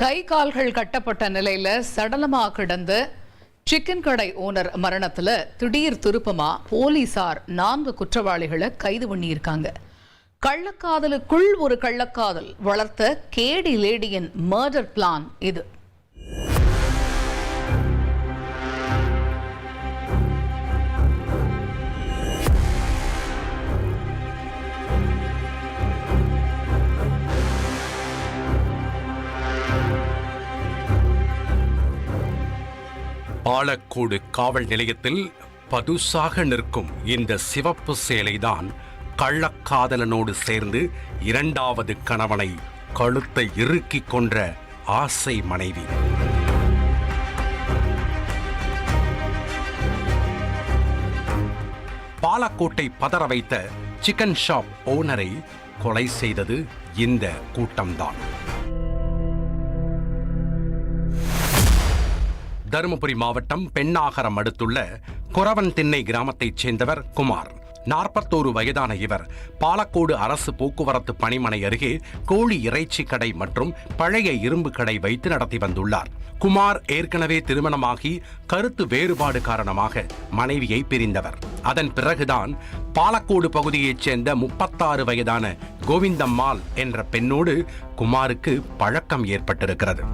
கை கால்கள் கட்டப்பட்ட நிலையில சடலமா கிடந்த சிக்கன் கடை ஓனர் மரணத்துல திடீர் திருப்பமா போலீசார் 4 குற்றவாளிகளை கைது பண்ணியிருக்காங்க. கள்ளக்காதலுக்குள் ஒரு கள்ளக்காதல் வளர்த்த கேடி லேடியின் மர்டர் பிளான் இது. பாலக்கோடு காவல் நிலையத்தில் பதுசாக நிற்கும் இந்த சிவப்பு சேலைதான் கள்ளக்காதலனோடு சேர்ந்து 2வது கணவனை கழுத்தை இறுக்கிக் கொன்ற ஆசை மனைவி. பாலக்கோட்டை பதற வைத்த சிக்கன் ஷாப் ஓனரை கொலை செய்தது இந்த கூட்டம்தான். தருமபுரி மாவட்டம் பெண்ணாகரம் அடுத்துள்ள கொரவன்திண்ணை கிராமத்தைச் சேர்ந்தவர் குமார். 41 வயதான இவர் பாலக்கோடு அரசு போக்குவரத்து பணிமனை அருகே கோழி இறைச்சி கடை மற்றும் பழைய இரும்பு கடை வைத்து நடத்தி வந்துள்ளார். குமார் ஏற்கனவே திருமணமாகி கருத்து வேறுபாடு காரணமாக மனைவியை பிரிந்தவர். அதன் பிறகுதான் பாலக்கோடு பகுதியைச் சேர்ந்த 36 வயதான கோவிந்தம்மாள் என்ற பெண்ணோடு குமாருக்கு பழக்கம் ஏற்பட்டிருக்கிறது.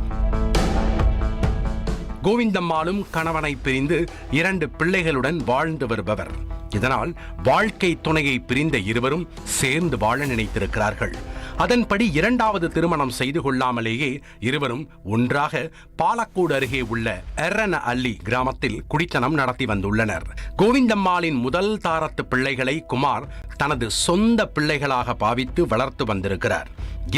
கோவிந்தம்மாளும் கணவனை பிரிந்து 2 பிள்ளைகளுடன் வாழ்ந்து வருபவர். இதனால் வாழ்க்கை துணையை பிரிந்த இருவரும் சேர்ந்து வாழ நினைத்திருக்கிறார்கள். அதன்படி 2வது திருமணம் செய்து கொள்ளாமலேயே இருவரும் ஒன்றாக பாலக்கோடு அருகே உள்ள எர்ரன அள்ளி கிராமத்தில் குடித்தனம் நடத்தி வந்துள்ளனர். கோவிந்தம்மாளின் முதல் தாரத்து பிள்ளைகளை குமார் தனது சொந்த பிள்ளைகளாக பாவித்து வளர்த்து வந்திருக்கிறார்.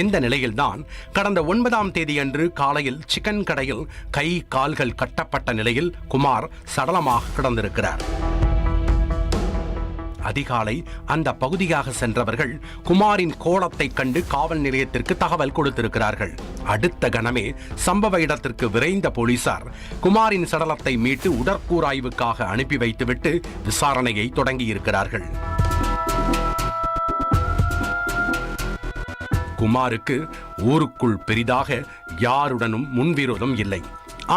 இந்த நிலையில்தான் கடந்த 9ஆம் தேதியன்று காலையில் சிக்கன் கடையில் கை கால்கள் கட்டப்பட்ட நிலையில் குமார் சடலமாக கிடந்திருக்கிறார். அதிகாலை அந்த பகுதியாக சென்றவர்கள் குமாரின் கோலத்தை கண்டு காவல் நிலையத்திற்கு தகவல் கொடுத்திருக்கிறார்கள். அடுத்த கணமே சம்பவ இடத்திற்கு விரைந்த போலீசார் குமாரின் சடலத்தை மீட்டு உடற்கூராய்வுக்காக அனுப்பி வைத்துவிட்டு விசாரணையை தொடங்கியிருக்கிறார்கள். குமாருக்கு ஊருக்குள் பெரிதாக யாருடனும் முன்விரோதம் இல்லை.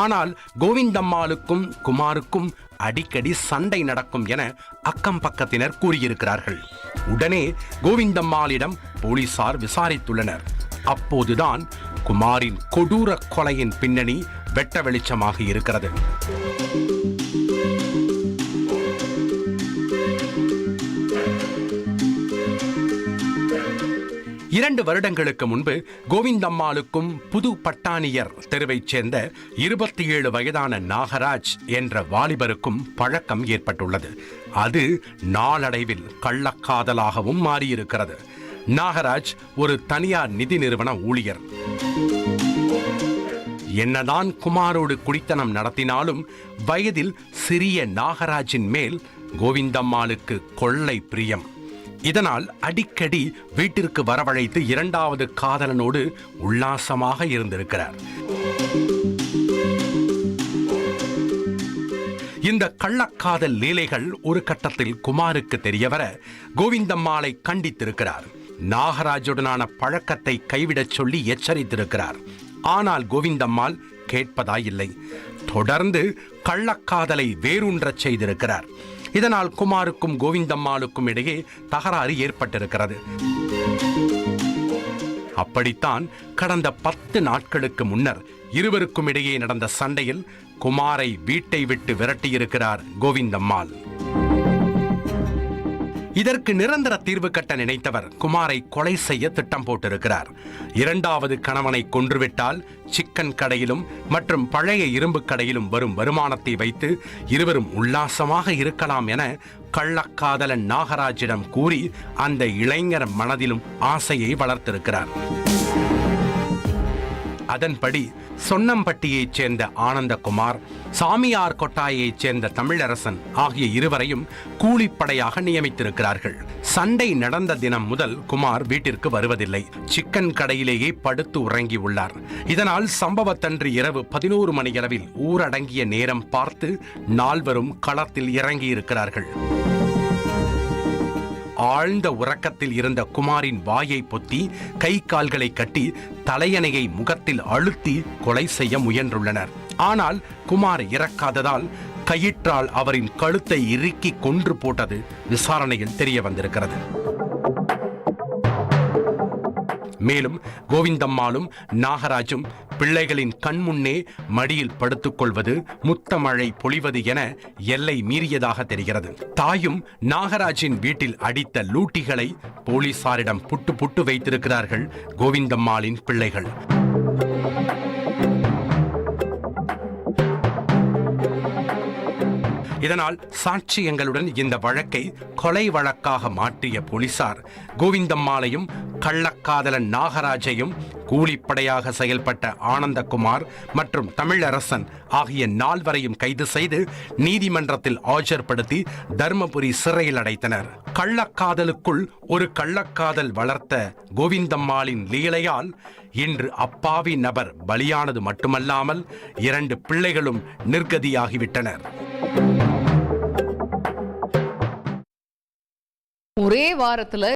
ஆனால் கோவிந்தம்மாளுக்கும் குமாருக்கும் அடிக்கடி சண்டை நடக்கும் என அக்கம் பக்கத்தினர் கூறியிருக்கிறார்கள். உடனே கோவிந்தம்மாளிடம் போலீசார் விசாரித்துள்ளனர். அப்போதுதான் குமாரின் கொடூர கொலையின் பின்னணி வெட்ட வெளிச்சமாக இருக்கிறது. 2 வருடங்களுக்கு முன்பு கோவிந்தம்மாளுக்கும் புது பட்டாணியர் தெருவைச் சேர்ந்த 27 வயதான நாகராஜ் என்ற வாலிபருக்கும் பழக்கம் ஏற்பட்டுள்ளது. அது நாளடைவில் கள்ளக்காதலாகவும் மாறியிருக்கிறது. நாகராஜ் ஒரு தனியார் நிதி நிறுவன ஊழியர். என்னதான் குமாரோடு குடித்தனம் நடத்தினாலும் வயதில் சிறிய நாகராஜின் மேல் கோவிந்தம்மாளுக்கு கொள்ளை பிரியம். இதனால் அடிக்கடி வீட்டிற்கு வரவழைத்து 2வது காதலனோடு உல்லாசமாக இருந்திருக்கிறார். இந்த கள்ளக்காதல் லீலைகள் ஒரு கட்டத்தில் குமாருக்கு தெரியவர கோவிந்தம்மாளை கண்டித்திருக்கிறார். நாகராஜுடனான பழக்கத்தை கைவிடச் சொல்லி எச்சரித்திருக்கிறார். ஆனால் கோவிந்தம்மாள் கேட்பதாயில்லை. தொடர்ந்து கள்ளக்காதலை வேரூன்றச் செய்திருக்கிறார். இதனால் குமாருக்கும் கோவிந்தம்மாளுக்கும் இடையே தகராறு ஏற்பட்டிருக்கிறது. அப்படித்தான் கடந்த 10 நாட்களுக்கு முன்னர் இருவருக்கும் இடையே நடந்த சண்டையில் குமாரை வீட்டை விட்டு விரட்டியிருக்கிறார் கோவிந்தம்மாள். இதற்கு நிரந்தர தீர்வு கட்ட நினைத்தவர் குமாரை கொலை செய்ய திட்டம் போட்டிருக்கிறார். 2வது கணவனை கொன்றுவிட்டால் சிக்கன் கடையிலும் மற்றும் பழைய இரும்பு கடையிலும் வரும் வருமானத்தை வைத்து இருவரும் உல்லாசமாக இருக்கலாம் என கள்ளக்காதலன் நாகராஜிடம் கூறி அந்த இளைஞர் மனதிலும் ஆசையை வளர்த்திருக்கிறார். அதன்படி சொன்னம்பட்டியைச் சேர்ந்த ஆனந்தகுமார், சாமியார் கொட்டாயைச் சேர்ந்த தமிழரசன் ஆகிய இருவரையும் கூலிப்படையாக நியமித்திருக்கிறார்கள். சண்டை நடந்த தினம் முதல் குமார் வீட்டிற்கு வருவதில்லை. சிக்கன் கடையிலேயே படுத்து உறங்கியுள்ளார். இதனால் சம்பவத்தன்று இரவு 11 மணியளவில் ஊரடங்கிய நேரம் பார்த்து 4வரும் களத்தில் இறங்கியிருக்கிறார்கள். ஆழ்ந்த உறக்கத்தில் இருந்த குமாரின் வாயை பொத்தி கை கால்களை கட்டி தலையணையை முகத்தில் அழுத்தி கொலை செய்ய முயன்றுள்ளனர். ஆனால் குமார் இறக்காததால் கயிற்றால் அவரின் கழுத்தை இறுக்கி கொன்று போட்டது விசாரணையில் தெரிய வந்திருக்கிறது. மேலும் கோவிந்தம்மாளும் நாகராஜும் பிள்ளைகளின் கண்முன்னே மடியில் படுத்துக் கொள்வது, முத்தமழை பொழிவது என எல்லை மீறியதாக தெரிகிறது. தாயும் நாகராஜின் வீட்டில் அடித்த லூட்டிகளை போலீசாரிடம் புட்டு புட்டு வைத்திருக்கிறார்கள் கோவிந்தம்மாளின் பிள்ளைகள். இதனால் சாட்சியங்களுடன் இந்த வழக்கை கொலை வழக்காக மாற்றிய போலீசார் கோவிந்தம்மாளையும் கள்ளக்காதலன் நாகராஜையும் கூலிப்படையாக செயல்பட்ட ஆனந்தகுமார் மற்றும் தமிழரசன் ஆகிய 4வரையும் கைது செய்து நீதிமன்றத்தில் ஆஜர்படுத்தி தர்மபுரி சிறையில் அடைத்தனர். கள்ளக்காதலுக்குள் ஒரு கள்ளக்காதல் வளர்த்த கோவிந்தம்மாளின் லீலையால் இன்று அப்பாவி நபர் பலியானது மட்டுமல்லாமல் 2 பிள்ளைகளும் நிர்கதியாகிவிட்டனர். ஒரே வாரத்துல